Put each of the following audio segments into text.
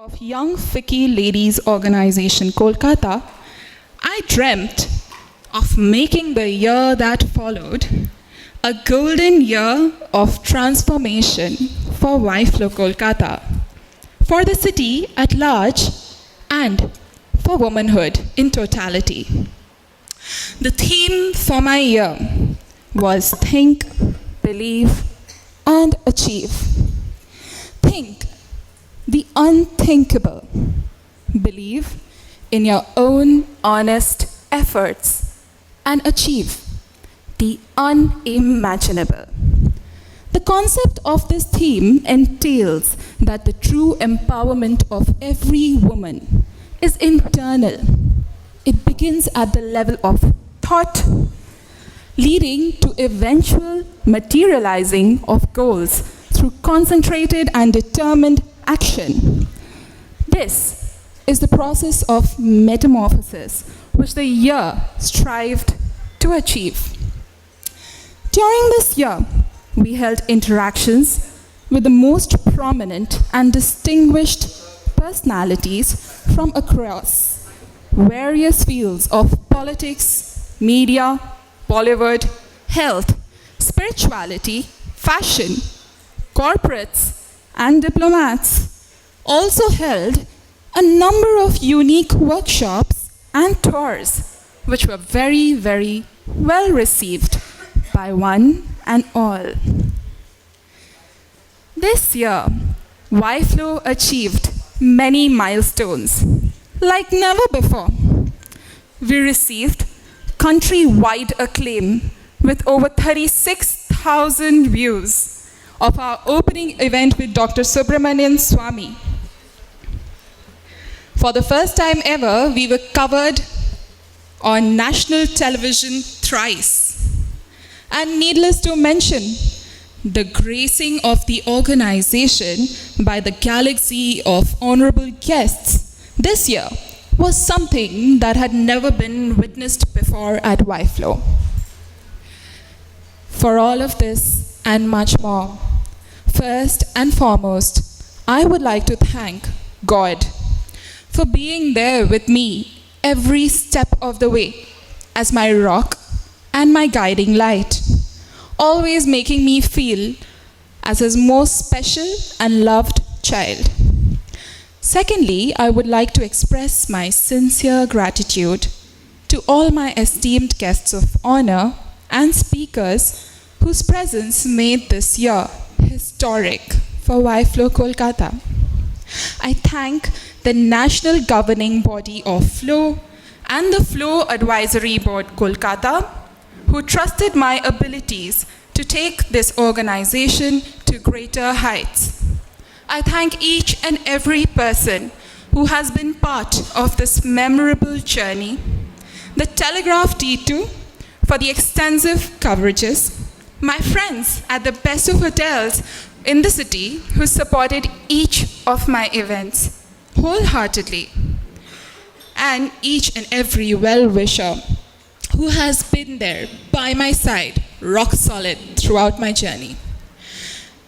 of Young Ficky Ladies Organization, Kolkata, I dreamt of making the year that followed a golden year of transformation for YFLO Kolkata, for the city at large, and for womanhood in totality. The theme for my year was Think, Believe, and Achieve. Think the unthinkable. Believe in your own honest efforts and achieve the unimaginable. The concept of this theme entails that the true empowerment of every woman is internal. It begins at the level of thought, leading to eventual materializing of goals through concentrated and determined action. This is the process of metamorphosis which the year strived to achieve. During this year, we held interactions with the most prominent and distinguished personalities from across various fields of politics, media, Bollywood, health, spirituality, fashion, corporates, and diplomats. Also held a number of unique workshops and tours, which were very, very well received by one and all. This year, YFLO achieved many milestones, like never before. We received country-wide acclaim with over 36,000 views of our opening event with Dr. Subramanian Swamy. For the first time ever, we were covered on national television thrice. And needless to mention, the gracing of the organization by the galaxy of honorable guests this year was something that had never been witnessed before at YFLO. For all of this and much more, first and foremost, I would like to thank God for being there with me every step of the way as my rock and my guiding light, always making me feel as his most special and loved child. Secondly, I would like to express my sincere gratitude to all my esteemed guests of honor and speakers whose presence made this year historic for YFLO Kolkata. I thank the National Governing Body of FLO and the FLO Advisory Board Kolkata, who trusted my abilities to take this organization to greater heights. I thank each and every person who has been part of this memorable journey, the Telegraph T2 for the extensive coverages, my friends at the best of hotels in the city who supported each of my events wholeheartedly, and each and every well-wisher who has been there by my side, rock solid throughout my journey.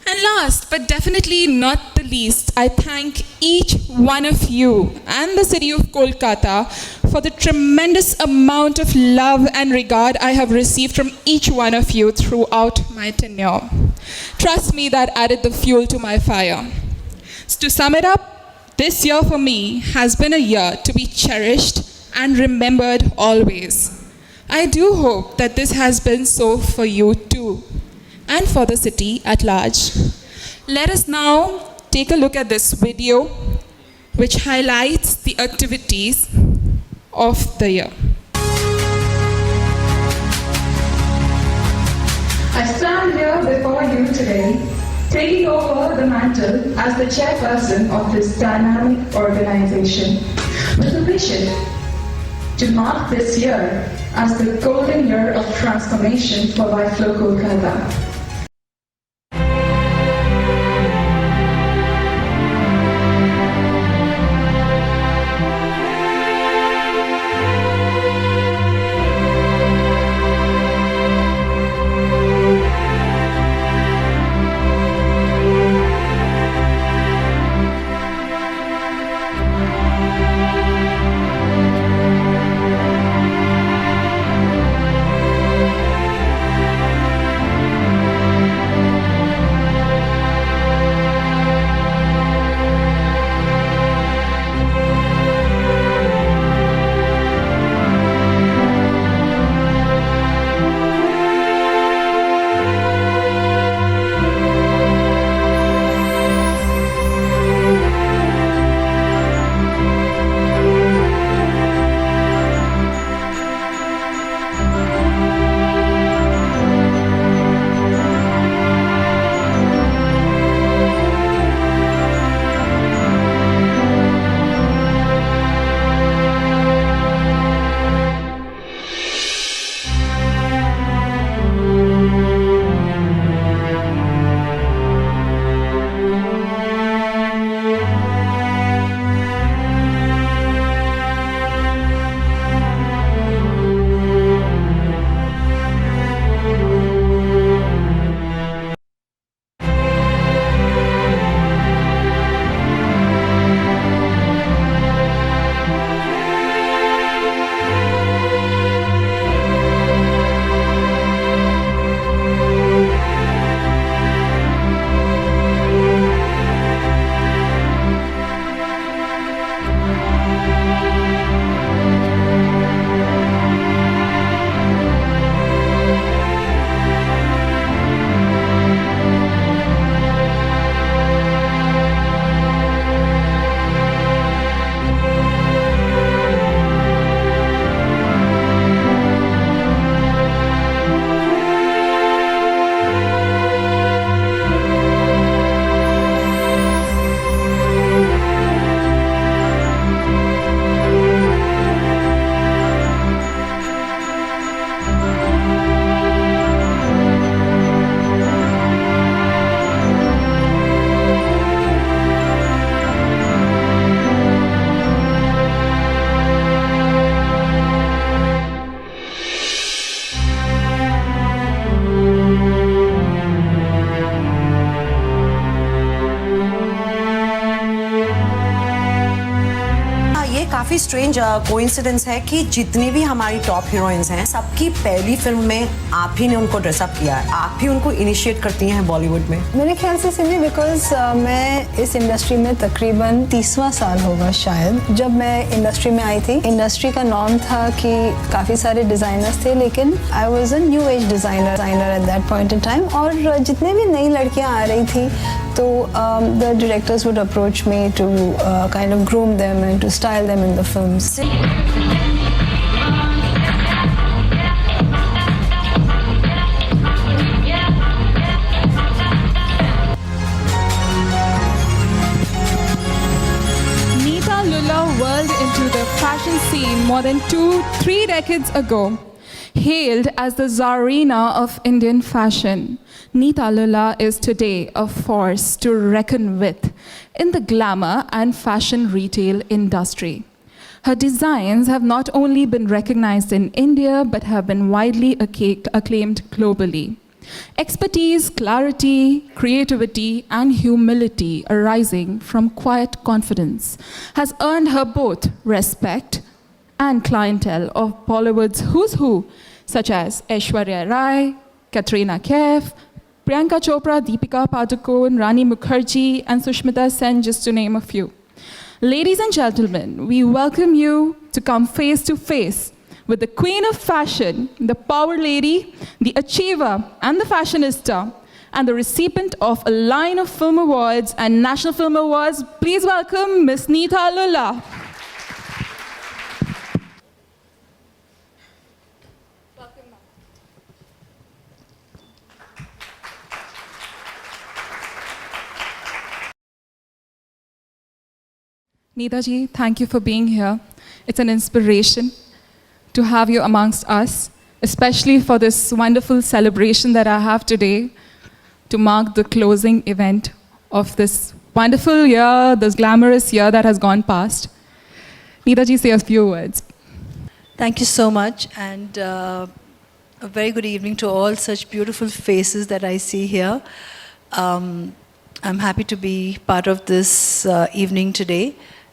And last but definitely not the least, I thank each one of you and the city of Kolkata for the tremendous amount of love and regard I have received from each one of you throughout my tenure. Trust me, that added the fuel to my fire. So to sum it up, this year for me has been a year to be cherished and remembered always. I do hope that this has been so for you too, and for the city at large. Let us now take a look at this video, which highlights the activities of the year. I stand here before you today, taking over the mantle as the chairperson of this dynamic organization, with a vision to mark this year as the golden year of transformation for YFLO Kolkata. काफ़ी strange coincidence है कि जितनी भी हमारी top heroines हैं सबकी पहली film में आप ही ने उनको ड्रेसअप किया है, आप ही उनको इनिशिएट करती हैं बॉलीवुड में। मेरे ख्याल से सिमी बिकॉज मैं इस इंडस्ट्री में तकरीबन 30वां साल होगा शायद। जब मैं इंडस्ट्री में आई थी, इंडस्ट्री का नॉर्म था कि काफ़ी सारे डिज़ाइनर्स थे, लेकिन I was a new age designer at that point in time. और जितने भी नई लड़कियाँ आ रही थी तो the directors would approach me to kind of groom them and to style them in the films. Neeta Lulla whirled into the fashion scene more than 2-3 decades ago. Hailed as the Tsarina of Indian fashion, Neeta Lulla is today a force to reckon with in the glamour and fashion retail industry. Her designs have not only been recognized in India but have been widely acclaimed globally. Expertise, clarity, creativity, and humility arising from quiet confidence has earned her both respect and clientele of Bollywood's who's who, such as Aishwarya Rai, Katrina Kaif, Priyanka Chopra, Deepika Padukone, Rani Mukherjee, and Sushmita Sen, just to name a few. Ladies and gentlemen, we welcome you to come face to face with the queen of fashion, the power lady, the achiever, and the fashionista, and the recipient of a line of film awards and national film awards. Please welcome Miss Neeta Lulla. Neeta ji, thank you for being here. It's an inspiration to have you amongst us, especially for this wonderful celebration that I have today to mark the closing event of this wonderful year, this glamorous year that has gone past. Neeta ji, say a few words. Thank you so much, and a very good evening to all such beautiful faces that I see here. I'm happy to be part of this evening today,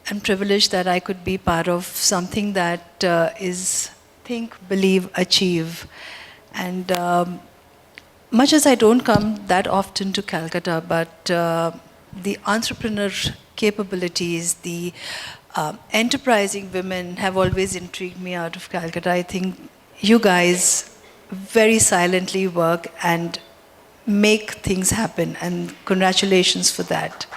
and privileged that I could be part of something that is think, believe, achieve. And much as I don't come that often to Calcutta, but the entrepreneur capabilities, the enterprising women have always intrigued me out of Calcutta. I think you guys very silently work and make things happen, and congratulations for that.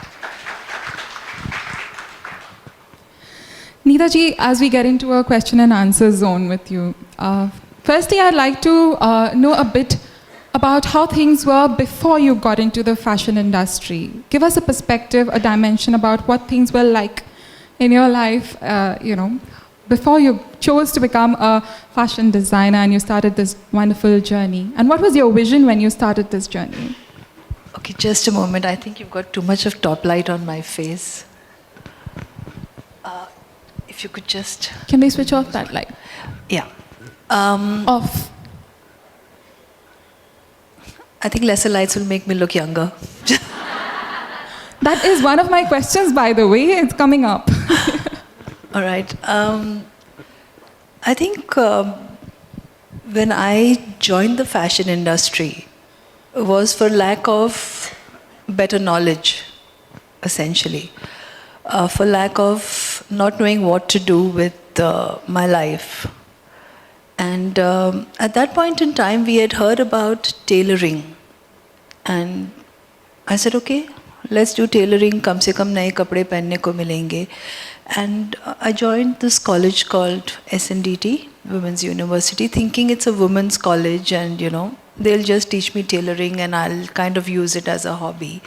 Neeta ji, as we get into a question and answer zone with you, firstly I'd like to know a bit about how things were before you got into the fashion industry. Give us a perspective, a dimension about what things were like in your life, before you chose to become a fashion designer and you started this wonderful journey. And what was your vision when you started this journey? Okay, just a moment. I think you've got too much of top light on my face. If you could just... Can we switch off that light? Yeah. Off. I think lesser lights will make me look younger. That is one of my questions, by the way. It's coming up. All right. I think when I joined the fashion industry, it was for lack of better knowledge, essentially. For lack of not knowing what to do with my life. And at that point in time, we had heard about tailoring. And I said, okay, let's do tailoring, kam se kam naye kapde pehnne ko milenge. And I joined this college called SNDT, Women's University, thinking it's a women's college and, they'll just teach me tailoring and I'll kind of use it as a hobby.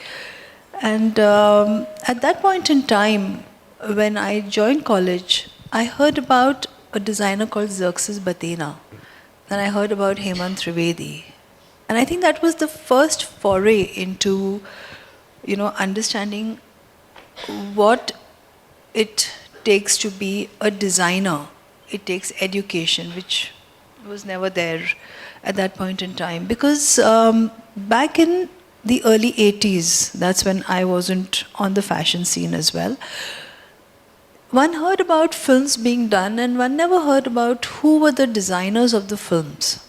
And at that point in time, when I joined college, I heard about a designer called Xerxes Batena. Then I heard about Hemant Trivedi. And I think that was the first foray into, understanding what it takes to be a designer. It takes education, which was never there at that point in time. Because back in the early 80s, that's when I wasn't on the fashion scene as well, one heard about films being done and one never heard about who were the designers of the films.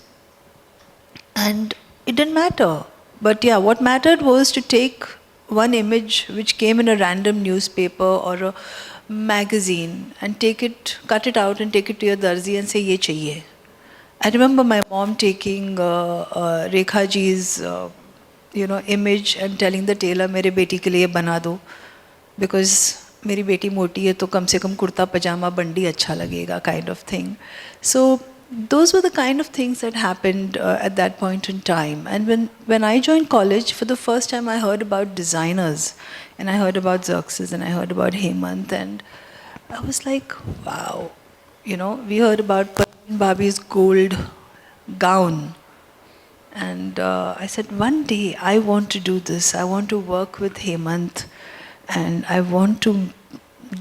And it didn't matter. But yeah, what mattered was to take one image which came in a random newspaper or a magazine and take it, cut it out and take it to your darzi and say, ye chahiye. I remember my mom taking Rekha ji's image and telling the tailor, मेरे बेटी के लिए बना दो, because मेरी बेटी मोटी है तो कम से कम कुर्ता पजामा बंडी अच्छा लगेगा, kind of thing. So those were the kind of things that happened at that point in time. And when I joined college, for the first time I heard about designers, and I heard about Xerxes, and I heard about Hemant, and I was like, wow, we heard about Parveen Babi's gold gown. And I said, one day I want to do this. I want to work with Hemant, and I want to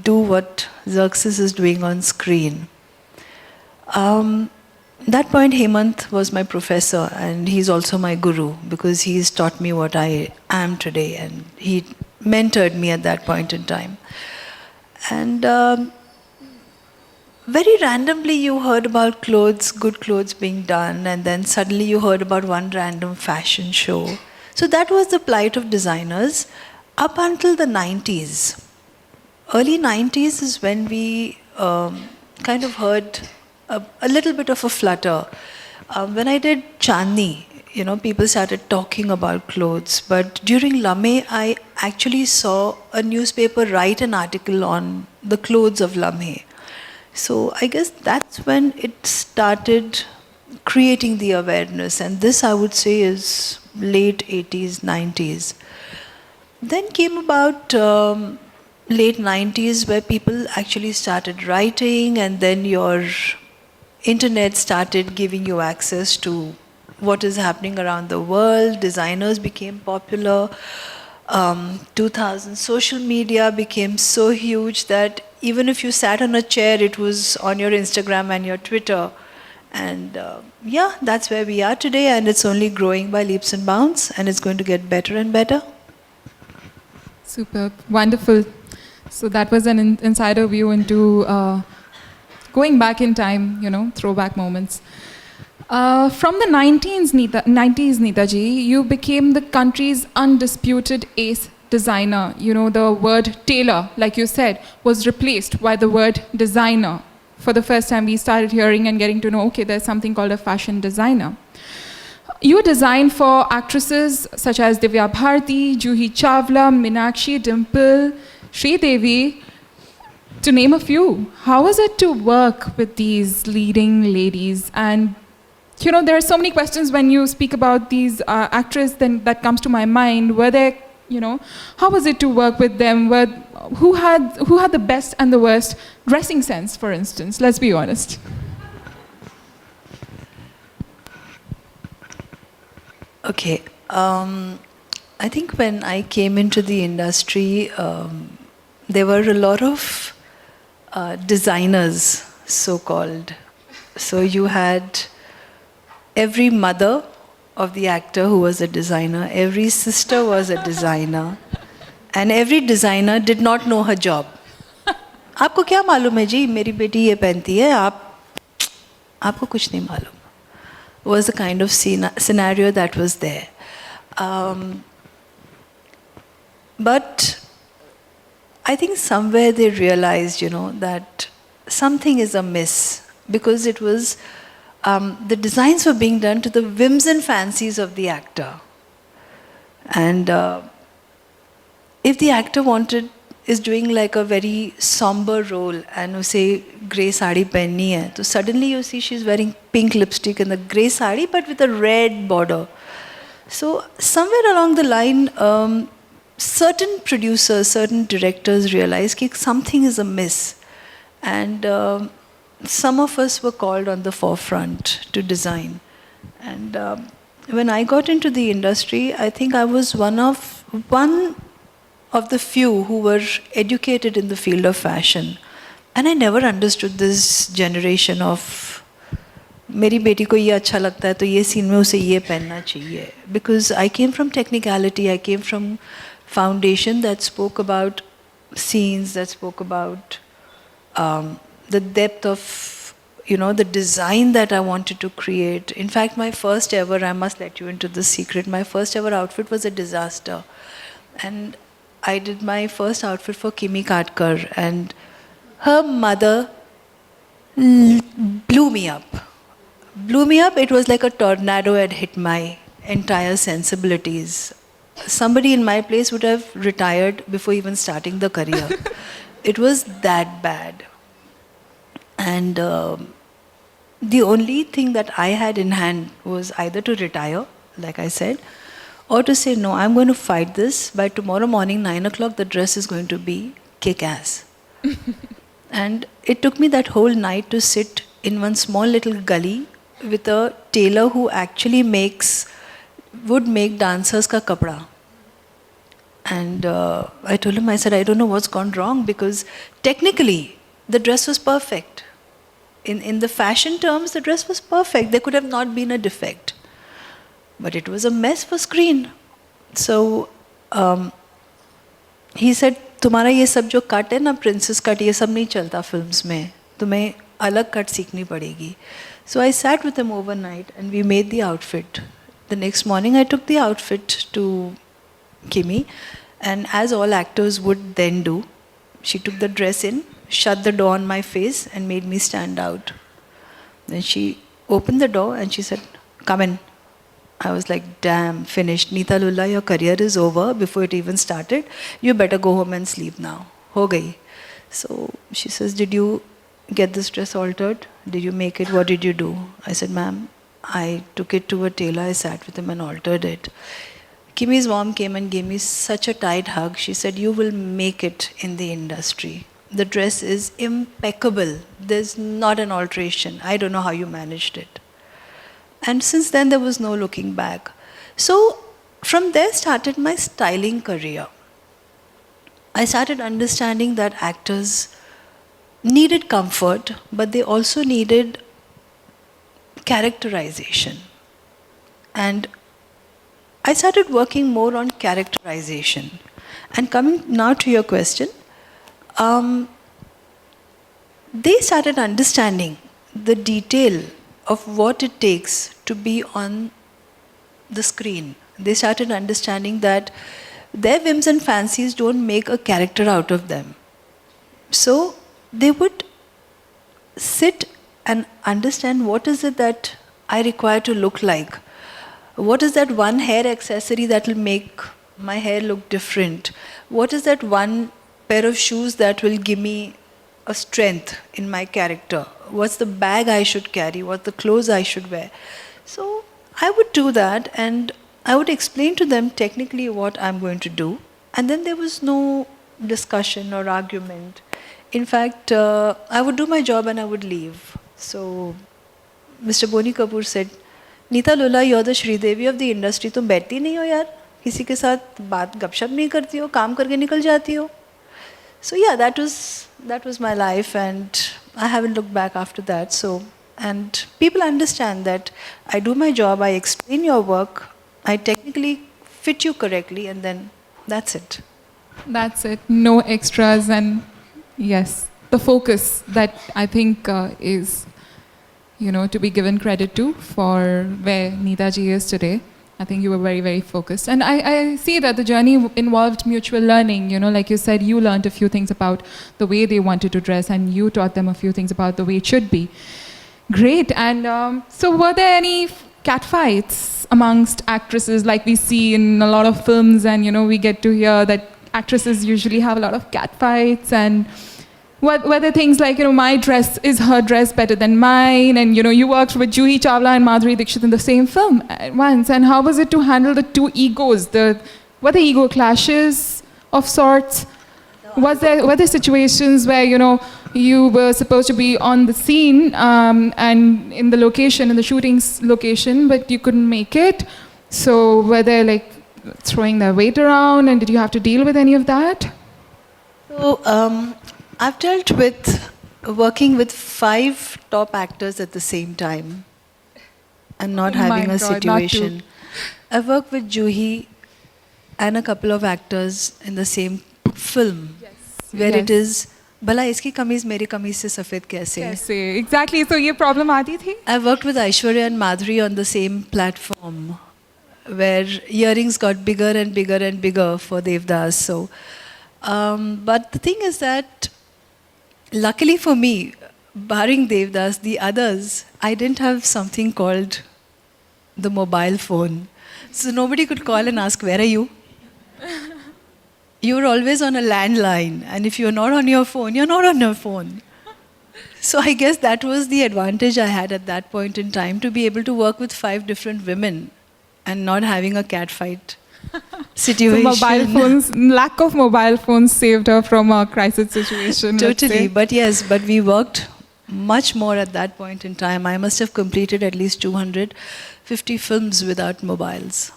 do what Xerxes is doing on screen. That point, Hemant was my professor, and he's also my guru, because he's taught me what I am today, and he mentored me at that point in time. And very randomly you heard about clothes, good clothes being done, and then suddenly you heard about one random fashion show. So that was the plight of designers up until the 90s. Early 90s is when we kind of heard a little bit of a flutter. When I did Chandni, people started talking about clothes. But during Lamhe, I actually saw a newspaper write an article on the clothes of Lamhe. So I guess that's when it started creating the awareness. And this, I would say, is late 80s, 90s. Then came about late 90s, where people actually started writing, and then your internet started giving you access to what is happening around the world. Designers became popular. 2000, social media became so huge that even if you sat on a chair, it was on your Instagram and your Twitter. And yeah, that's where we are today, and it's only growing by leaps and bounds, and it's going to get better and better. Superb, wonderful. So that was an insider view into going back in time, throwback moments. From the 90s, Neetaji, you became the country's undisputed ace designer. The word tailor, like you said, was replaced by the word designer. For the first time, we started hearing and getting to know, okay, there's something called a fashion designer. You designed for actresses such as Divya Bharti, Juhi Chawla, Meenakshi, Dimple, Sridevi, to name a few. How was it to work with these leading ladies? And there are so many questions when you speak about these actresses that comes to my mind. Were there, how was it to work with them? Who had the best and the worst dressing sense, for instance? Let's be honest. Okay. I think when I came into the industry, there were a lot of designers, so-called. So you had every mother of the actor who was a designer, every sister was a designer, and every designer did not know her job. आपको क्या मालूम है जी, मेरी बेटी ये पहनती है, आपको कुछ नहीं मालूम. Was the kind of scenario that was there. But I think somewhere they realized, that something is amiss, because it was, the designs were being done to the whims and fancies of the actor. And if the actor is doing like a very somber role, and say grey sari pehni hai, so suddenly you see she's wearing pink lipstick and the grey sari but with a red border. So somewhere along the line, certain producers, certain directors realized that something is amiss, and some of us were called on the forefront to design. And when I got into the industry, I think I was one of the few who were educated in the field of fashion. And I never understood this generation of मेरी बेटी को ये अच्छा लगता है तो ये scene में उसे ये पहनना चाहिए. Because I came from technicality, I came from foundation that spoke about scenes, that spoke about the depth of, the design that I wanted to create. In fact, my first ever, I must let you into the secret, my first ever outfit was a disaster. And I did my first outfit for Kimi Katkar, and her mother blew me up. Blew me up, it was like a tornado had hit my entire sensibilities. Somebody in my place would have retired before even starting the career. It was that bad. And the only thing that I had in hand was either to retire, like I said, or to say, no, I'm going to fight this. By tomorrow morning, 9 o'clock, the dress is going to be kick-ass. And it took me that whole night to sit in one small little gully with a tailor who actually would make dancers ka kapda. And I told him, I said, I don't know what's gone wrong, because technically the dress was perfect. In the fashion terms, the dress was perfect. There could have not been a defect. But it was a mess for screen. So he said, तुम्हारा ये सब जो cut है ना, princess cut, ये सब नहीं चलता फिल्म्स में, तुम्हें अलग कट सीखनी पड़ेगी. So I sat with him overnight and we made the outfit. The next morning I took the outfit to Kimi, and as all actors would then do, she took the dress in, shut the door on my face and made me stand out. Then she opened the door and she said, come in. I was like, damn, finished. Neeta Lulla, your career is over before it even started. You better go home and sleep now. Ho gayi. So she says, did you get this dress altered? Did you make it? What did you do? I said, ma'am, I took it to a tailor. I sat with him and altered it. Kimi's mom came and gave me such a tight hug. She said, you will make it in the industry. The dress is impeccable. There's not an alteration. I don't know how you managed it. And since then, there was no looking back. So from there started my styling career. I started understanding that actors needed comfort, but they also needed characterization. And I started working more on characterization. And coming now to your question, they started understanding the detail of what it takes to be on the screen. They started understanding that their whims and fancies don't make a character out of them. So they would sit and understand, what is it that I require to look like? What is that one hair accessory that will make my hair look different? What is that one pair of shoes that will give me a strength in my character? What's the bag I should carry? What the clothes I should wear? So I would do that, and I would explain to them technically what I'm going to do, and then there was no discussion or argument. In fact, I would do my job and I would leave. So Mr. Boni Kapoor said, Neeta Lulla, you're the Sridevi of the industry. तुम बैठती नहीं हो यार, किसी के साथ बात गपशप नहीं करती हो, काम करके निकल जाती हो. So yeah, that was my life, and I haven't looked back after that. So, and people understand that I do my job, I explain your work, I technically fit you correctly, and then that's it. That's it. No extras, and yes, the focus that I think is, to be given credit to for where Neeta ji is today. I think you were very, very focused. And I see that the journey involved mutual learning. Like you said, you learned a few things about the way they wanted to dress, and you taught them a few things about the way it should be. Great. And so were there any catfights amongst actresses, like we see in a lot of films, and we get to hear that actresses usually have a lot of catfights, and were there things like, my dress is her dress better than mine, and you worked with Juhi Chawla and Madhuri Dixit in the same film at once, and how was it to handle the two egos? Were there ego clashes of sorts? Were there situations where you were supposed to be on the scene and in the shooting location, but you couldn't make it? So were they like throwing their weight around, and did you have to deal with any of that? So I've dealt with working with 5 top actors at the same time and not having a situation. I've worked with Juhi and a couple of actors in the same film, where it is भला इसकी कमीज मेरी कमीज से सफ़ेद कैसे है? कैसे एग्जैक्टली so ये प्रॉब्लम आती थी? I worked with Aishwarya and Madhuri on the same platform where earrings got bigger and bigger and bigger for Devdas. So, but the thing is that luckily for me, barring Devdas, the others, I didn't have something called the mobile phone. So nobody could call and ask, where are you? You're always on a landline, and if you're not on your phone, you're not on your phone. So I guess that was the advantage I had at that point in time, to be able to work with 5 different women and not having a cat fight So situation. mobile phones, lack of mobile phones saved her from a crisis situation. let's Totally, say. but yes, but we worked much more at that point in time. I must have completed at least 250 films without mobiles,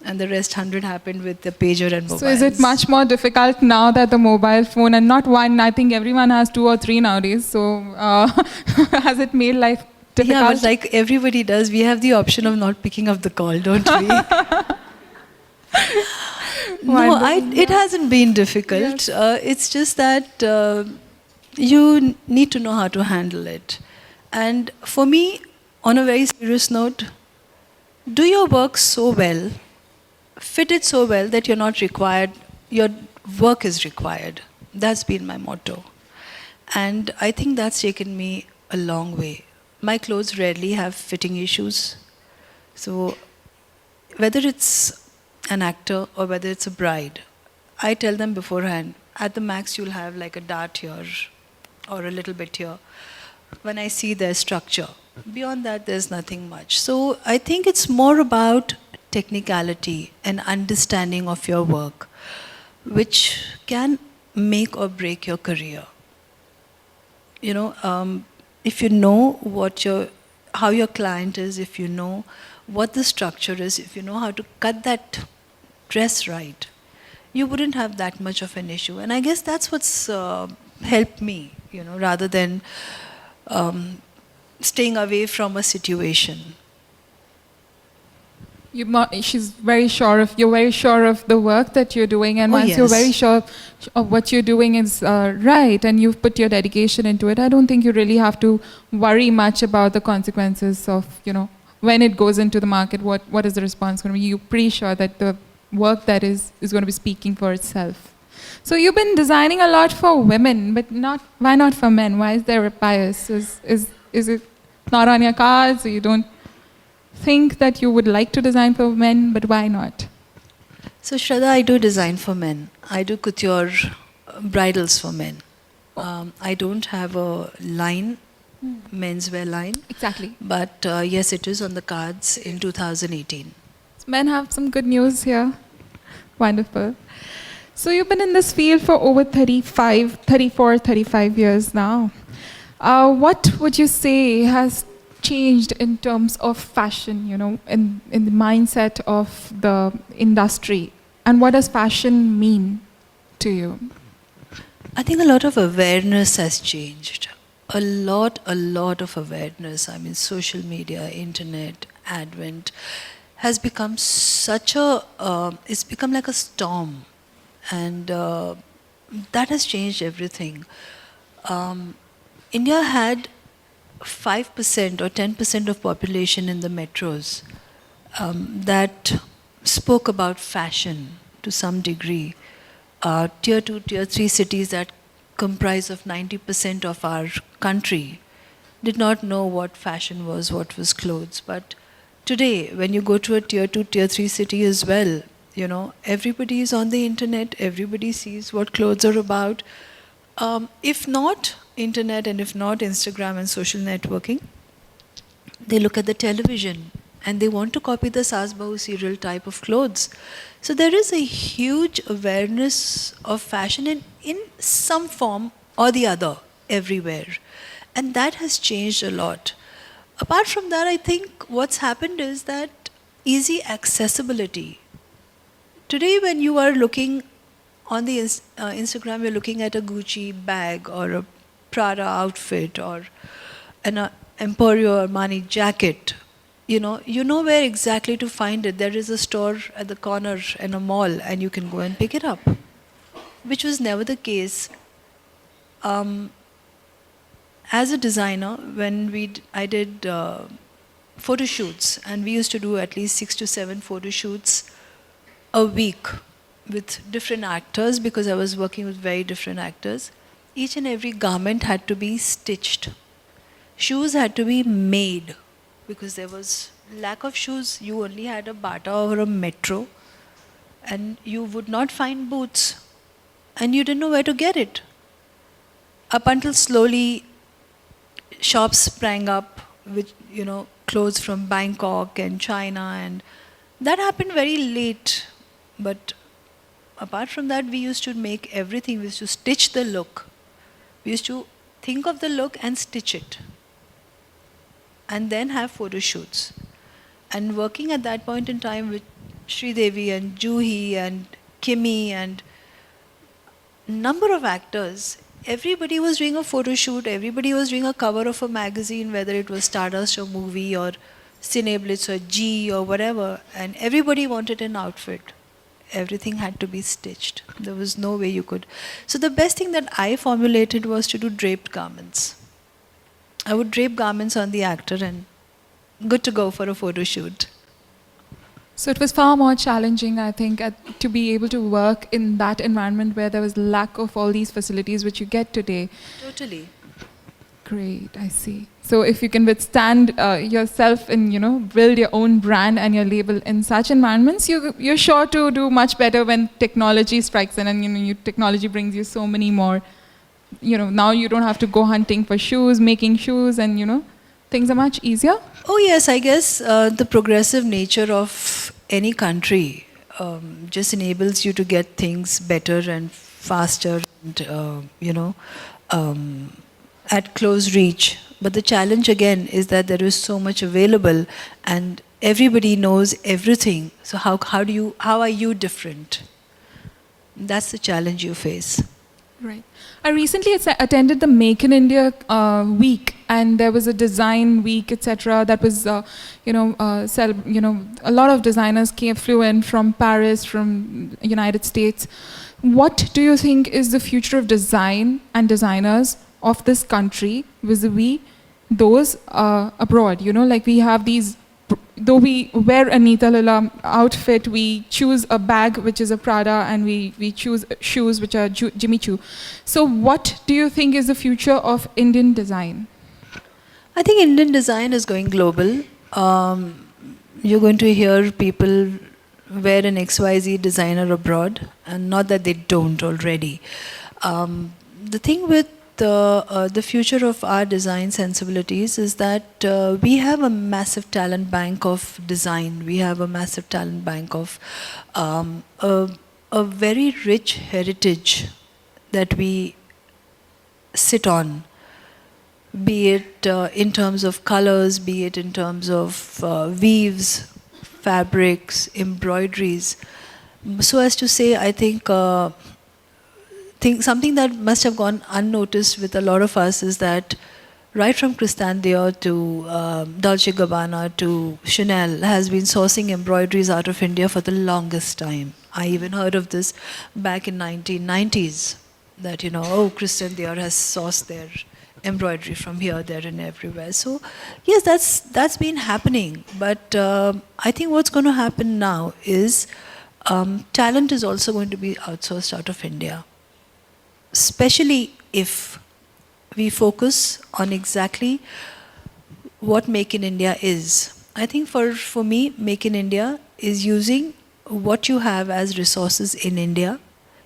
and the rest 100 happened with the pager and mobiles. So is it much more difficult now that the mobile phone, and not one, I think everyone has 2 or 3 nowadays, so has it made life difficult? Yeah, but like everybody does, we have the option of not picking up the call, don't we? No, it hasn't been difficult. It's just that you need to know how to handle it. And for me, on a very serious note, do your work so well, fit it so well that you're not required, your work is required. That's been my motto. And I think that's taken me a long way. My clothes rarely have fitting issues. So whether it's an actor or whether it's a bride, I tell them beforehand, at the max you'll have like a dart here or a little bit here. When I see their structure, beyond that there's nothing much. So I think it's more about technicality and understanding of your work, which can make or break your career. You know, if you know how your client is, if you know what the structure is, if you know how to cut that dress right, you wouldn't have that much of an issue. And I guess that's what's helped me, you know, rather than staying away from a situation. She's very sure of, you're very sure of the work that you're doing, and Oh, once you're yes. very sure of what you're doing is right, and you've put your dedication into it, I don't think you really have to worry much about the consequences of, you know, when it goes into the market, what is the response going to be. You're pretty sure that the work that is going to be speaking for itself. So you've been designing a lot for women, but why not for men? Why is there a bias? Is it not on your cards? Or you don't think that you would like to design for men, but why not? So Shraddha, I do design for men. I do couture bridals for men. I don't have a line, menswear line. Exactly. But yes, it is on the cards in 2018. Men have some good news here. Wonderful. So you've been in this field for over 35 years now. What would you say has changed in terms of fashion, you know, in the mindset of the industry? And what does fashion mean to you? I think a lot of awareness has changed. A lot of awareness. I mean, social media, internet, advent has become it's become like a storm. And that has changed everything. India had 5% or 10% of population in the metros that spoke about fashion to some degree. Tier 2, tier 3 cities that comprise of 90% of our country did not know what fashion was, what was clothes. But today, when you go to a tier 2, tier 3 city as well, you know, everybody is on the internet, everybody sees what clothes are about. If not internet and if not Instagram and social networking, they look at the television and they want to copy the Saas Bahu serial type of clothes. So there is a huge awareness of fashion in some form or the other everywhere. And that has changed a lot. Apart from that, I think what's happened is that easy accessibility. Today when you are looking on the Instagram, you're looking at a Gucci bag or a Prada outfit or an Emporio Armani jacket. You know where exactly to find it. There is a store at the corner in a mall and you can go and pick it up, which was never the case as a designer, when I did photo shoots, and we used to do at least 6 to 7 photo shoots a week with different actors, because I was working with very different actors. Each and every garment had to be stitched. Shoes had to be made, because there was lack of shoes. You only had a Bata or a Metro, and you would not find boots, and you didn't know where to get it. Up until slowly shops sprang up with, clothes from Bangkok and China, and that happened very late. But apart from that, we used to make everything. We used to stitch the look. We used to think of the look and stitch it, and then have photo shoots. And working at that point in time with Sridevi and Juhi and Kimi and number of actors, everybody was doing a photo shoot, everybody was doing a cover of a magazine, whether it was Stardust or Movie or Cineblitz or G or whatever, and everybody wanted an outfit. Everything had to be stitched. There was no way you could. So the best thing that I formulated was to do draped garments. I would drape garments on the actor and good to go for a photo shoot. So it was far more challenging, I think, to be able to work in that environment where there was lack of all these facilities which you get today. Totally. Great, I see. So if you can withstand yourself and build your own brand and your label in such environments, you're sure to do much better when technology strikes in, and technology brings you so many more. Now you don't have to go hunting for shoes, making shoes, and things are much easier. Oh yes, I guess the progressive nature of any country just enables you to get things better and faster and at close reach. But the challenge again is that there is so much available and everybody knows everything. So how are you different? That's the challenge you face. Right. I recently attended the Make in India week, and there was a design week, etc. That was, a lot of designers flew in from Paris, from United States. What do you think is the future of design and designers of this country vis-a-vis those abroad? We have these. Though we wear a Nita Lila outfit, we choose a bag which is a Prada, and we choose shoes which are Jimmy Choo. So what do you think is the future of Indian design? I think Indian design is going global. You're going to hear people wear an XYZ designer abroad, and not that they don't already. The thing with the future of our design sensibilities is that we have a massive talent bank of design. We have a massive talent bank of a very rich heritage that we sit on, be it in terms of colors, be it in terms of weaves, fabrics, embroideries. So as to say, I think something that must have gone unnoticed with a lot of us is that right from Christian Dior to Dolce & Gabbana to Chanel has been sourcing embroideries out of India for the longest time. I even heard of this back in 1990s, that Christian Dior has sourced their embroidery from here, there and everywhere. So yes, that's been happening. But I think what's going to happen now is talent is also going to be outsourced out of India. Especially if we focus on exactly what Make in India is. I think for me, Make in India is using what you have as resources in India,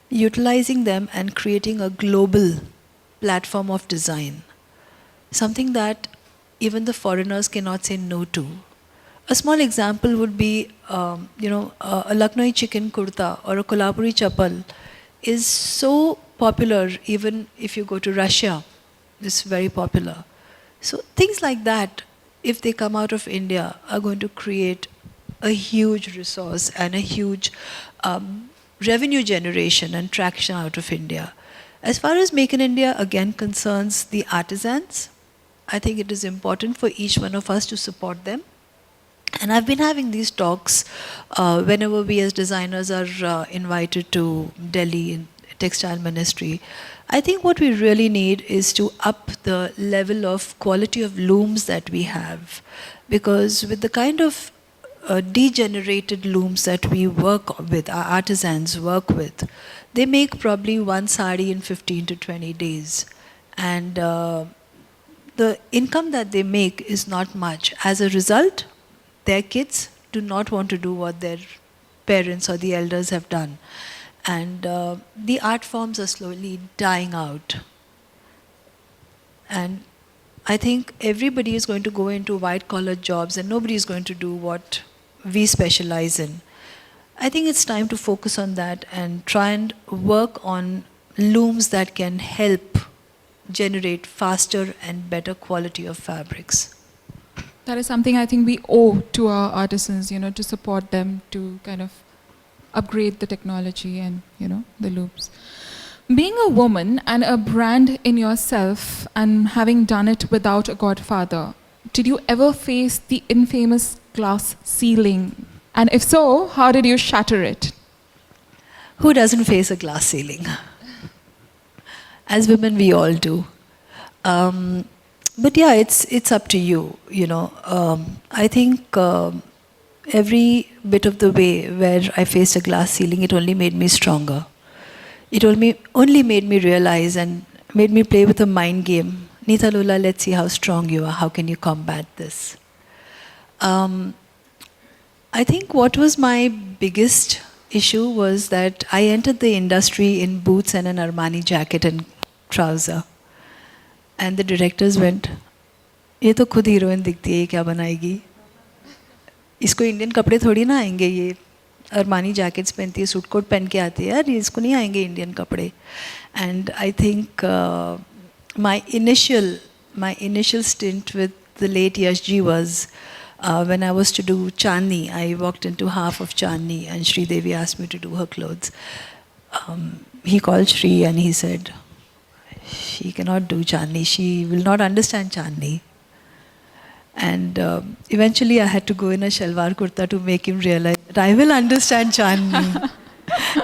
utilizing them and creating a global platform of design. Something that even the foreigners cannot say no to. A small example would be, a Lucknowi chicken kurta or a Kolhapuri chappal is so popular. Even if you go to Russia, it's very popular. So things like that, if they come out of India, are going to create a huge resource and a huge revenue generation and traction out of India. As far as Make in India again concerns the artisans, I think it is important for each one of us to support them. And I've been having these talks whenever we as designers are invited to Delhi in Textile Ministry. I think what we really need is to up the level of quality of looms that we have, because with the kind of degenerated looms that we work with, our artisans work with, they make probably one sari in 15 to 20 days. And the income that they make is not much. As a result, their kids do not want to do what their parents or the elders have done. And the art forms are slowly dying out. And I think everybody is going to go into white-collar jobs and nobody is going to do what we specialize in. I think it's time to focus on that and try and work on looms that can help generate faster and better quality of fabrics. That is something I think we owe to our artisans, to support them to kind of upgrade the technology and, the loops. Being a woman and a brand in yourself and having done it without a godfather, did you ever face the infamous glass ceiling? And if so, how did you shatter it? Who doesn't face a glass ceiling? As women, we all do. But yeah, it's up to you, I think every bit of the way where I faced a glass ceiling, it only made me stronger. It only made me realize and made me play with a mind game. Neeta Lola, let's see how strong you are. How can you combat this? I think what was my biggest issue was that I entered the industry in boots and an Armani jacket and trouser. And the directors went, ये तो खुद heroine दिखती है, ये क्या बनाएगी? इसको Indian कपड़े थोड़ी ना आएंगे, ये अरमानी जैकेट्स पहनती है, सूट कोट पहन के आती है, यार इसको नहीं आएंगे इंडियन कपड़े. And I think my initial stint with the late Yash Ji was when I was to do Chandni. I walked into half of Chandni and Sri Devi asked me to do her clothes. He called Sri and he said, she cannot do Chandni, she will not understand Chandni. And eventually I had to go in a shalwar kurta to make him realize that I will understand Chandni.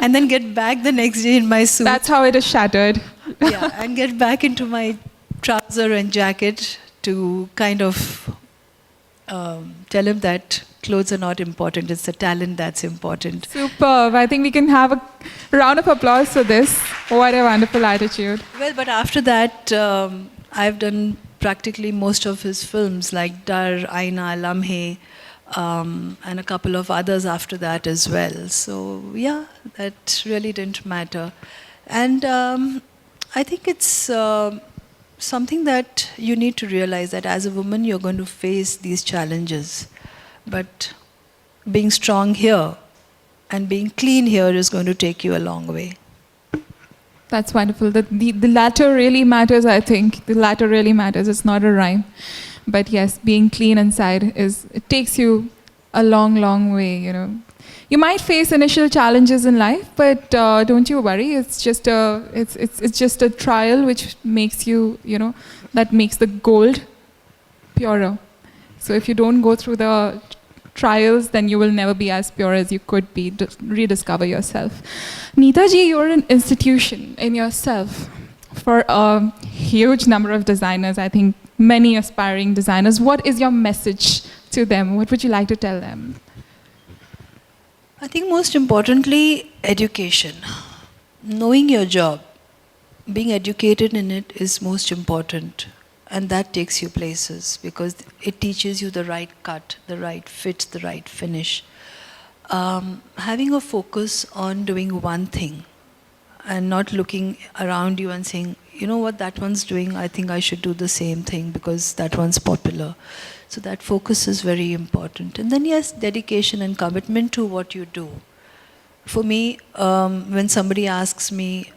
And then get back the next day in my suit. That's how it is shattered. Yeah, and get back into my trouser and jacket to kind of tell him that clothes are not important, it's the talent that's important. Superb. I think we can have a round of applause for this. What a wonderful attitude. Well, but after that, I've done practically most of his films like Dar, Aina, Lamhe, and a couple of others after that as well. So yeah, that really didn't matter. And I think it's something that you need to realize that as a woman you're going to face these challenges. But being strong here and being clean here is going to take you a long way. That's wonderful. The latter really matters, I think. The latter really matters. It's not a rhyme. But yes, being clean inside it takes you a long, long way, You might face initial challenges in life, but don't you worry. It's just a trial which makes you, that makes the gold purer. So if you don't go through the trials, then you will never be as pure as you could be. Rediscover yourself. Neeta ji, you're an institution in yourself for a huge number of designers. I think many aspiring designers. What is your message to them? What would you like to tell them? I think most importantly, education. Knowing your job, being educated in it is most important. And that takes you places because it teaches you the right cut, the right fit, the right finish. Having a focus on doing one thing and not looking around you and saying, you know what, that one's doing, I think I should do the same thing because that one's popular. So that focus is very important. And then yes, dedication and commitment to what you do. For me, when somebody asks me,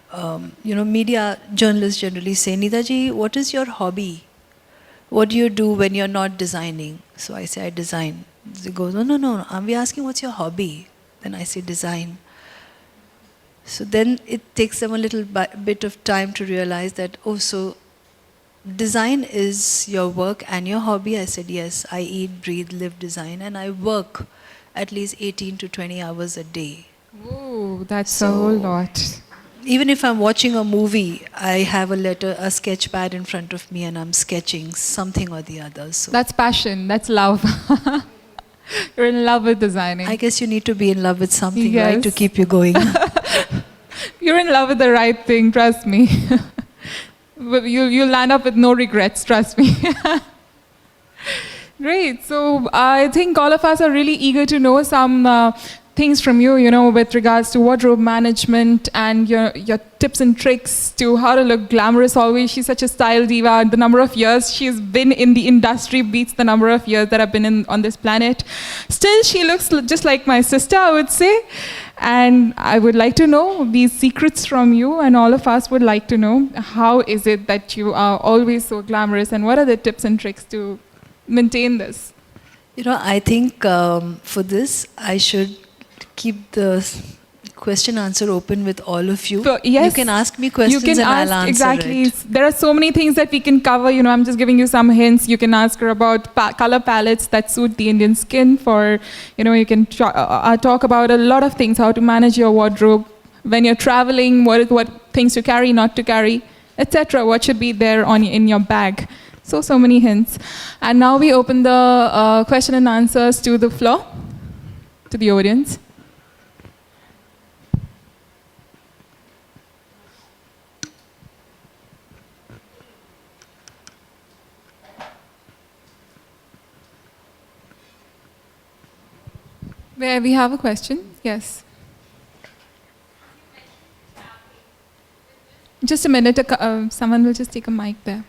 media journalists generally say, Neeta ji, what is your hobby? What do you do when you're not designing? So I say, I design. They go, no, we're asking what's your hobby? Then I say, design. So then it takes them a little bit of time to realize that, oh, so design is your work and your hobby. I said, yes, I eat, breathe, live design, and I work at least 18 to 20 hours a day. Ooh, that's a whole lot. even if I'm watching a movie, I have a sketch pad in front of me and I'm sketching something or the other. So That's passion. That's love. You're in love with designing. I guess you need to be in love with something, right, to Yes. keep you going. You're in love with the right thing, trust me. But you'll land up with no regrets, trust me. Great. So I think all of us are really eager to know some things from you, with regards to wardrobe management and your tips and tricks to how to look glamorous always. She's such a style diva. The number of years she's been in the industry beats the number of years that I've been on this planet. Still, she looks just like my sister, I would say. And I would like to know these secrets from you, and all of us would like to know, how is it that you are always so glamorous, and what are the tips and tricks to maintain this? I think for this, I should keep the question answer open with all of you. So, yes, you can ask me questions and I'll answer exactly. it. There are so many things that we can cover. I'm just giving you some hints. You can ask her about color palettes that suit the Indian skin. You can talk about a lot of things, how to manage your wardrobe when you're traveling, what things to carry, not to carry, etc. What should be there in your bag. So many hints. And now we open the question and answers to the floor, to the audience. Where we have a question? Yes. Just a minute. Someone will just take a mic there.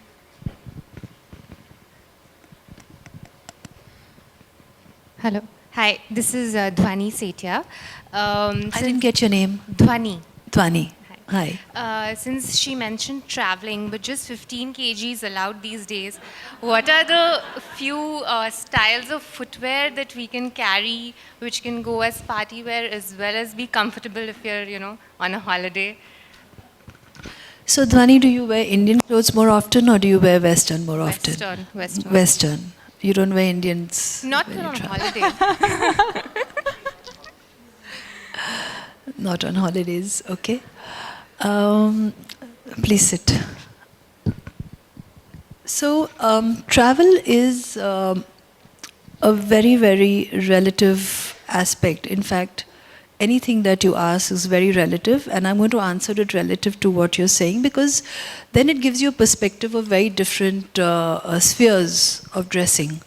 Hello. Hi, this is Dhwani Sethia. I didn't get your name. Dhwani. Dhwani. Hi. Since she mentioned traveling, but just 15 kgs allowed these days, what are the few styles of footwear that we can carry which can go as party wear as well as be comfortable if you're, on a holiday? So, Dhwani, do you wear Indian clothes more often or do you wear Western more often? Western. Western. You don't wear Indians? Not when when you on travel? holiday. Not on holidays, okay. Please sit. So, travel is a very, very relative aspect. In fact, anything that you ask is very relative, and I'm going to answer it relative to what you're saying, because then it gives you a perspective of very different spheres of dressing.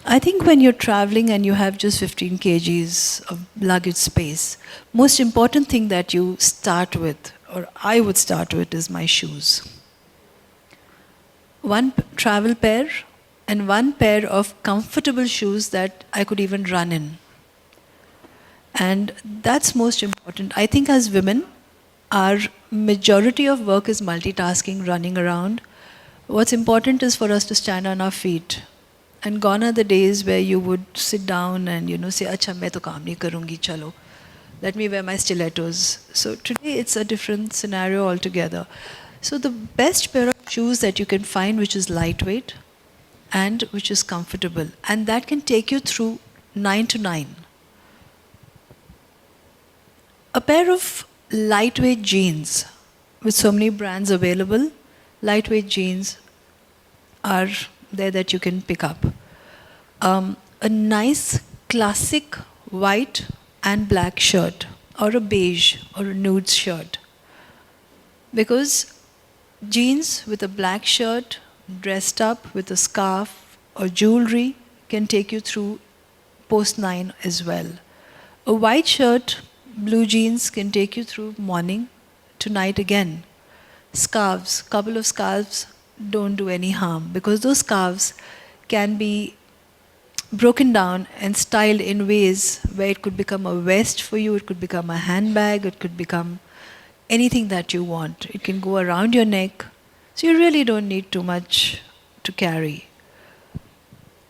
I think when you're traveling and you have just 15 kgs of luggage space, most important thing that you start with, or I would start with, is my shoes. One travel pair and one pair of comfortable shoes that I could even run in. And that's most important. I think as women, our majority of work is multitasking, running around. What's important is for us to stand on our feet. And gone are the days where you would sit down and say, "Acha, main to kaam nahi karungi, chalo. Let me wear my stilettos." So today it's a different scenario altogether. So the best pair of shoes that you can find, which is lightweight and which is comfortable, and that can take you through 9 to 9. A pair of lightweight jeans, with so many brands available, lightweight jeans are there that you can pick up. A nice classic white and black shirt, or a beige or a nude shirt. Because jeans with a black shirt dressed up with a scarf or jewelry can take you through post 9 as well. A white shirt, blue jeans can take you through morning to night again. Scarves, couple of scarves don't do any harm, because those scarves can be broken down and styled in ways where it could become a vest for you, it could become a handbag, it could become anything that you want. It can go around your neck, so you really don't need too much to carry.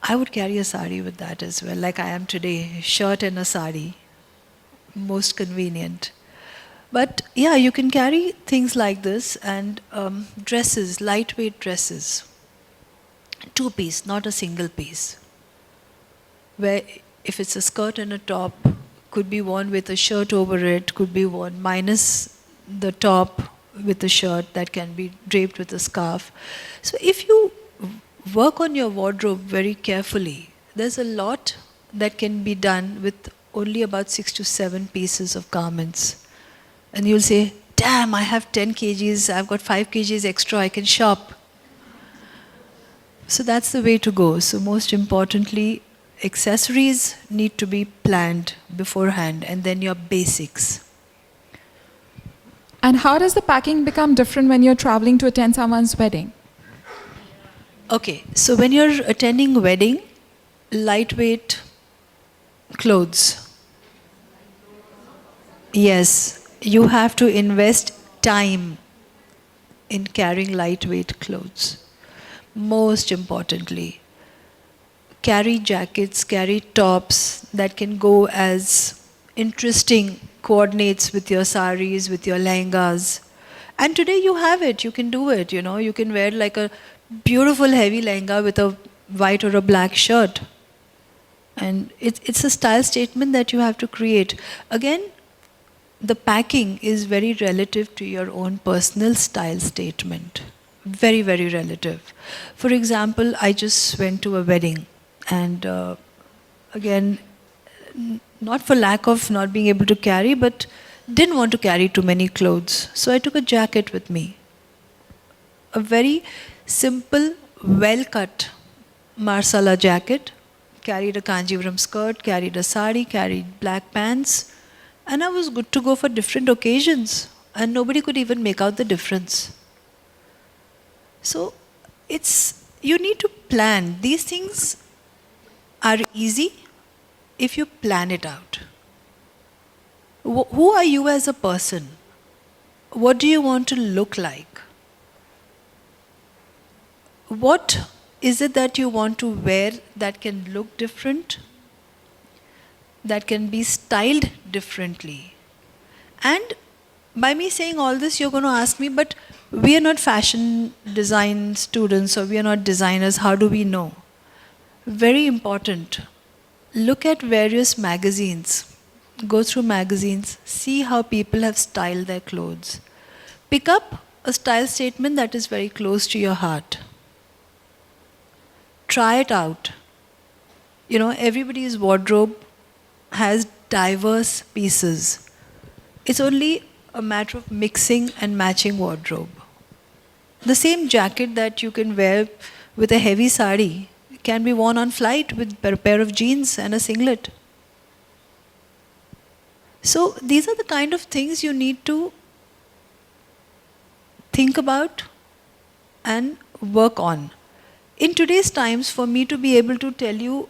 I would carry a sari with that as well, like I am today, shirt and a sari, most convenient. But yeah, you can carry things like this, and dresses, lightweight dresses, 2-piece, not a single piece, where if it's a skirt and a top, could be worn with a shirt over it, could be worn minus the top with a shirt that can be draped with a scarf. So if you work on your wardrobe very carefully, there's a lot that can be done with only about 6 to 7 pieces of garments. And you'll say, damn, I have 10 kgs, I've got 5 kgs extra, I can shop. So that's the way to go. So most importantly, accessories need to be planned beforehand, and then your basics. And how does the packing become different when you're traveling to attend someone's wedding? Okay, so when you're attending a wedding, lightweight clothes. Yes, you have to invest time in carrying lightweight clothes. Most importantly, carry jackets, carry tops that can go as interesting coordinates with your saris, with your lehengas. And today you have it, you can do it, you know, you can wear like a beautiful heavy lehenga with a white or a black shirt. And it's a style statement that you have to create. Again, the packing is very relative to your own personal style statement. Very, very relative. For example, I just went to a wedding, and again, not for lack of not being able to carry, but didn't want to carry too many clothes. So I took a jacket with me. A very simple, well-cut marsala jacket, carried a Kanjivaram skirt, carried a sari, carried black pants, and I was good to go for different occasions, and nobody could even make out the difference. So you need to plan. These things are easy if you plan it out. Who are you as a person? What do you want to look like? What is it that you want to wear that can look different? That can be styled differently? And by me saying all this, you're going to ask me, but we are not fashion design students, or we are not designers, how do we know? Very important. Look at various magazines. Go through magazines, see how people have styled their clothes. Pick up a style statement that is very close to your heart. Try it out. You know, everybody's wardrobe has diverse pieces. It's only a matter of mixing and matching wardrobe. The same jacket that you can wear with a heavy sari can be worn on flight with a pair of jeans and a singlet. So these are the kind of things you need to think about and work on. In today's times, for me to be able to tell you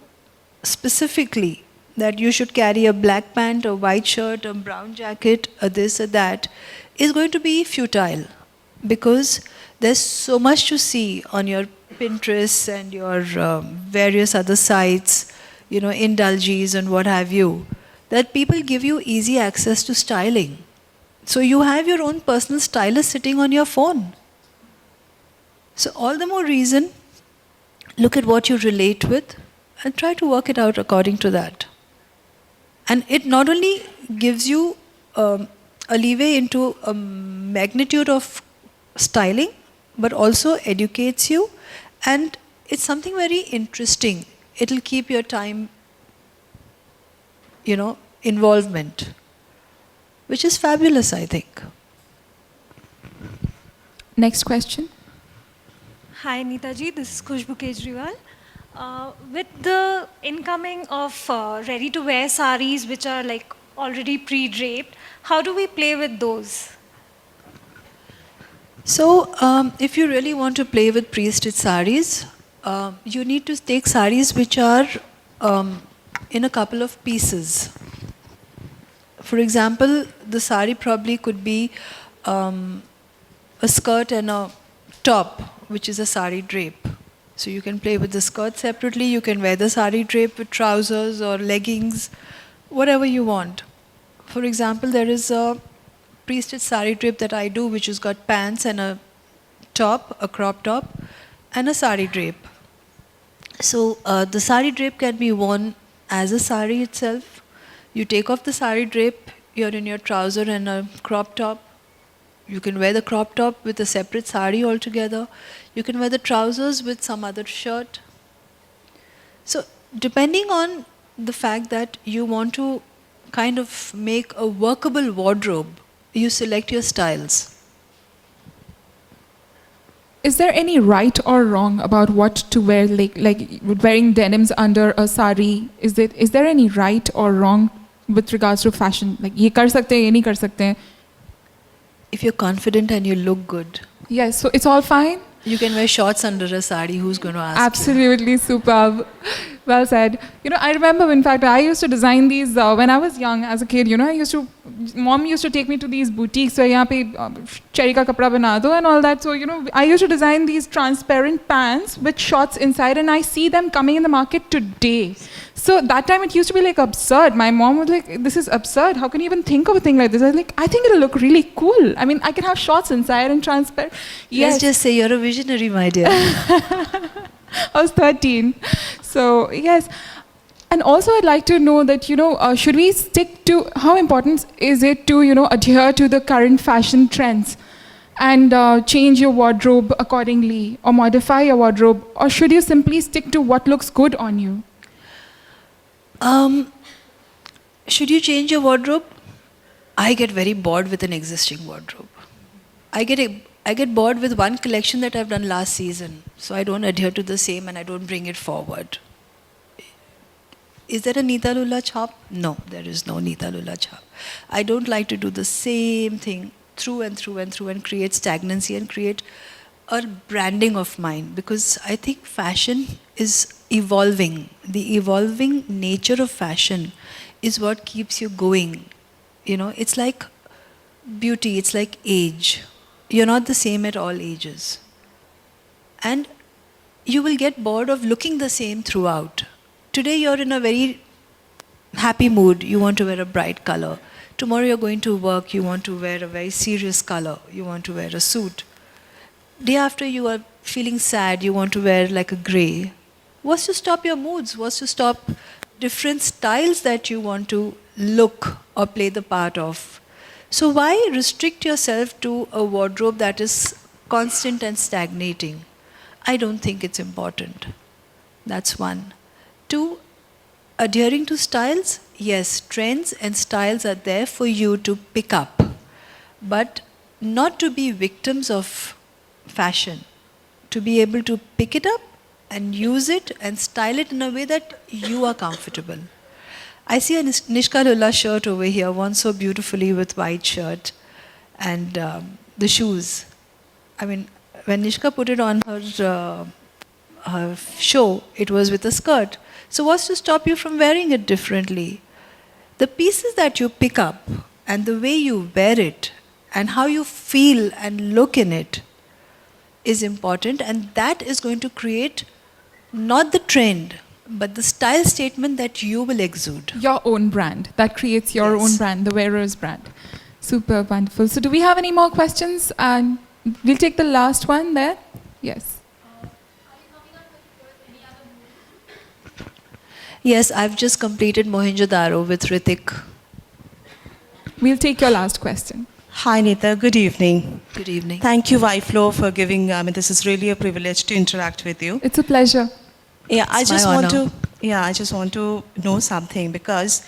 specifically that you should carry a black pant, a white shirt, a brown jacket, a this or that, is going to be futile, because there's so much to see on your Pinterest and your various other sites, you know, Indulges and what have you, that people give you easy access to styling. So you have your own personal stylist sitting on your phone. So all the more reason, look at what you relate with and try to work it out according to that. And it not only gives you a leeway into a magnitude of styling, but also educates you, and it's something very interesting. It'll keep your time, you know, involvement, which is fabulous, I think. Next question. Hi Neetaji, this is Khushbu Kejriwal. With the incoming of ready-to-wear saris, which are like already pre-draped, how do we play with those? So, if you really want to play with pre-stitched saris, you need to take saris which are in a couple of pieces. For example, the sari probably could be a skirt and a top, which is a sari drape. So you can play with the skirt separately, you can wear the sari drape with trousers or leggings, whatever you want. For example, there is a pre-stitched sari drape that I do, which has got pants and a top, a crop top, and a sari drape. So the sari drape can be worn as a sari itself. You take off the sari drape, you're in your trouser and a crop top, You can wear the crop top with a separate sari altogether. You can wear the trousers with some other shirt. So, depending on the fact that you want to kind of make a workable wardrobe, you select your styles. Is there any right or wrong about what to wear, like wearing denims under a sari? Is there any right or wrong with regards to fashion? Like ये कर सकते हैं, ये नहीं कर सकते हैं. If you're confident and you look good, Yes, so it's all fine. you can wear shorts under a sari. Who's going to ask you? Absolutely superb. Well said. You know, I remember, in fact, I used to design these when I was young as a kid. You know, mom used to take me to these boutiques where यहाँ पे cherry का कपड़ा बना दो and all that. So, you know, I used to design these transparent pants with shorts inside, and I see them coming in the market today. So that time it used to be like absurd. My mom was like, this is absurd. How can you even think of a thing like this? I was like, I think it'll look really cool. I mean, I can have shorts inside and transparent. Let's just say you're a visionary, my dear. I was 13. So, yes. And also, I'd like to know that, you know, should we stick to, how important is it to, you know, adhere to the current fashion trends and change your wardrobe accordingly or modify your wardrobe? Or should you simply stick to what looks good on you? Should you change your wardrobe? I get very bored with an existing wardrobe. I get bored with one collection that I've done last season, so I don't adhere to the same and I don't bring it forward. Is there a Nita Lulla chop? No, there is no Nita Lulla chop. I don't like to do the same thing through and through and through and create stagnancy and create a branding of mine, because I think fashion is evolving. The evolving nature of fashion is what keeps you going. You know, it's like beauty, it's like age. You're not the same at all ages. And you will get bored of looking the same throughout. Today you're in a very happy mood, you want to wear a bright color. Tomorrow you're going to work, you want to wear a very serious color, you want to wear a suit. Day after you are feeling sad, you want to wear like a grey. What's to stop your moods? What's to stop different styles that you want to look or play the part of? So why restrict yourself to a wardrobe that is constant and stagnating? I don't think it's important. That's one. Two, adhering to styles? Yes, trends and styles are there for you to pick up, but not to be victims of fashion. To be able to pick it up and use it and style it in a way that you are comfortable. I see a Nishka Lulla shirt over here, worn so beautifully with white shirt and the shoes. I mean, when Nishka put it on her show, it was with a skirt. So what's to stop you from wearing it differently? The pieces that you pick up and the way you wear it and how you feel and look in it is important, and that is going to create not the trend, but the style statement that you will exude. Your own brand. That creates your own brand, the wearer's brand. Super wonderful. So do we have any more questions? And we'll take the last one there. Yes. Yes, I've just completed Mohenjo-daro with Ritik. We'll take your last question. Hi, Nita. Good evening. Good evening. Thank you, YFlow, for giving. This is really a privilege to interact with you. It's a pleasure. Yeah, I It's just my want honor. to. Yeah, I just want to know something, because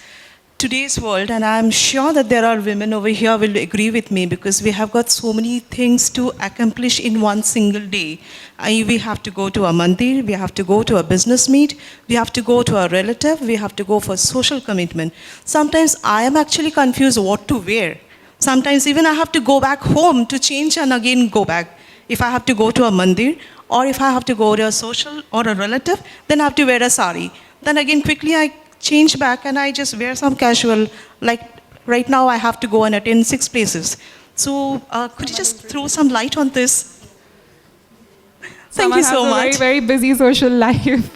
today's world, and I'm sure that there are women over here will agree with me, because we have got so many things to accomplish in one single day. We have to go to a mandir, we have to go to a business meet, we have to go to a relative, we have to go for social commitment. Sometimes I am actually confused what to wear. Sometimes even I have to go back home to change and again go back. If I have to go to a mandir, or if I have to go to a social or a relative, then I have to wear a sari. Then again quickly I change back and I just wear some casual. Like right now I have to go and attend 6 places. So could you just throw some light on this? Thank you so Someone has a much. very, very busy social life.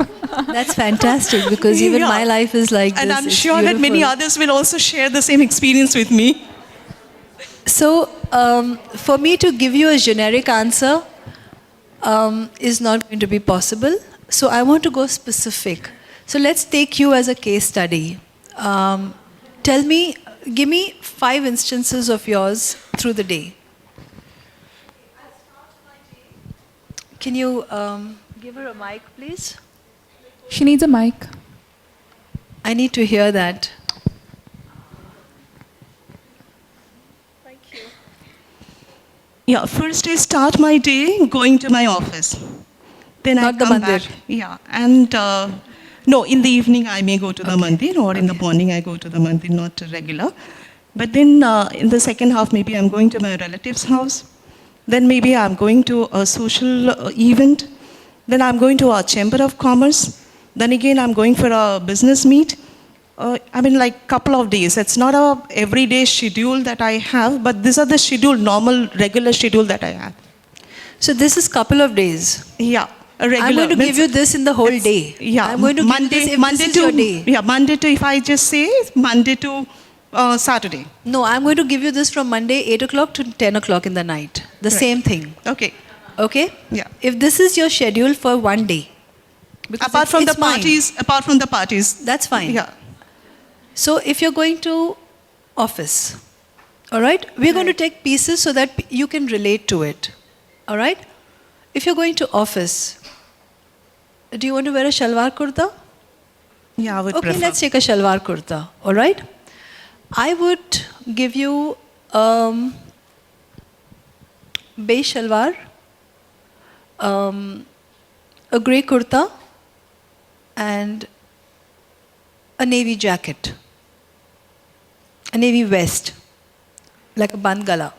That's fantastic, because even Yeah. my life is like this. And I'm It's sure that many beautiful. others will also share the same experience with me. So, for me to give you a generic answer is not going to be possible. So, I want to go specific. So, let's take you as a case study. Give me 5 instances of yours through the day. Can you give her a mic, please? She needs a mic. I need to hear that. Yeah, first I start my day going to my office. Then I Not the come mandir. back. Yeah, and no, in the evening I may go to the mandir, or in the morning I go to the mandir, not regular. But then in the second half, maybe I'm going to my relative's house. Then maybe I'm going to a social event. Then I'm going to a chamber of commerce. Then again I'm going for a business meet. I mean, like couple of days. It's not a everyday schedule that I have, but these are the schedule, normal, regular schedule that I have. So this is couple of days. Yeah, a regular. I'm going to give you means this in the whole it's- day. Yeah, I'm going to give you this if Monday this is to your day. yeah, Monday to, if I just say Monday to Saturday. No, I'm going to give you this from Monday 8 o'clock to 10 o'clock in the night. The Right. same thing. Okay. Okay? Yeah. If this is your schedule for one day. Because Apart from the it's mine. parties. That's fine. Yeah. So if you're going to office, all right, we're going to take pieces so that you can relate to it. All right? If you're going to office, do you want to wear a shalwar kurta? Yeah, I would Okay, prefer. let's take a shalwar kurta. All right? I would give you beige shalwar, a grey kurta, and a navy jacket, a navy vest, like a band gala.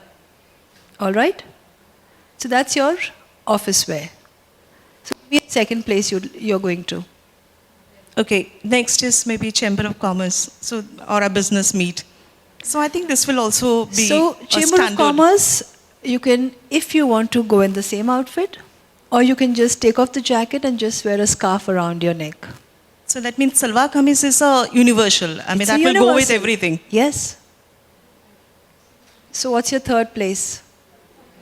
All right? So that's your office wear. So maybe second place you're going to. Okay, next is maybe Chamber of Commerce, so or a business meet. So I think this will also be So a Chamber standard. of Commerce, you can, if you want to go in the same outfit, or you can just take off the jacket and just wear a scarf around your neck. So that means salwar kameez is a universal. I mean, It's a that will go with universal. everything. Yes. So what's your third place?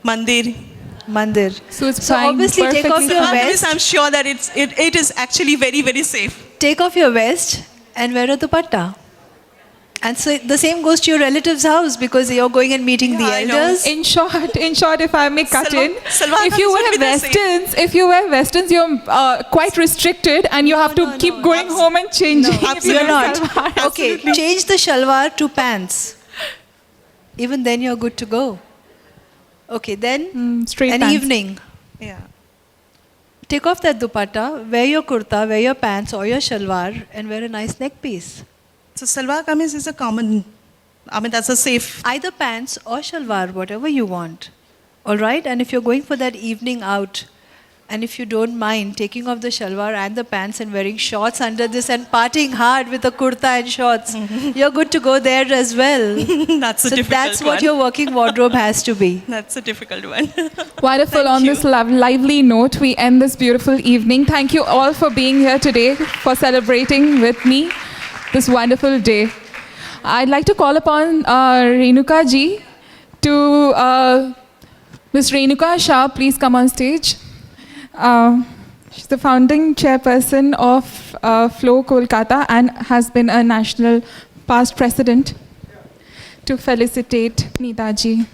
Mandir. Mandir. So it's So fine, obviously take off perfectly your Salwar kameez, vest. I'm sure that it is actually very, very safe. Take off your vest and wear a dupatta. And so the same goes to your relative's house because you're going and meeting the Yeah, I know. elders. In short, if I may cut Salwar- in, salwar if you kameez would wear be the same. westerns, you're quite restricted, and you have to no, keep no, going home and changing. if you absolutely wear You're not. salwar. Okay, change the shalwar to pants. Even then you're good to go. Okay, then straight an pants. evening. Yeah. Take off that dupatta, wear your kurta, wear your pants or your shalwar and wear a nice neck piece. So salwar kameez is a common, I mean, that's a safe. Either pants or shalwar, whatever you want. All right? And if you're going for that evening out, and if you don't mind taking off the shalwar and the pants and wearing shorts under this and partying hard with the kurta and shorts, you're good to go there as well. That's a So difficult that's what one. your working wardrobe has to be. That's a difficult one. Wonderful. On this lively note, we end this beautiful evening. Thank you all for being here today, for celebrating with me this wonderful day. I'd like to call upon Renuka ji to Ms. Renuka Shah. Please come on stage. She's the founding chairperson of Flow Kolkata and has been a national past president. To felicitate Neetaji.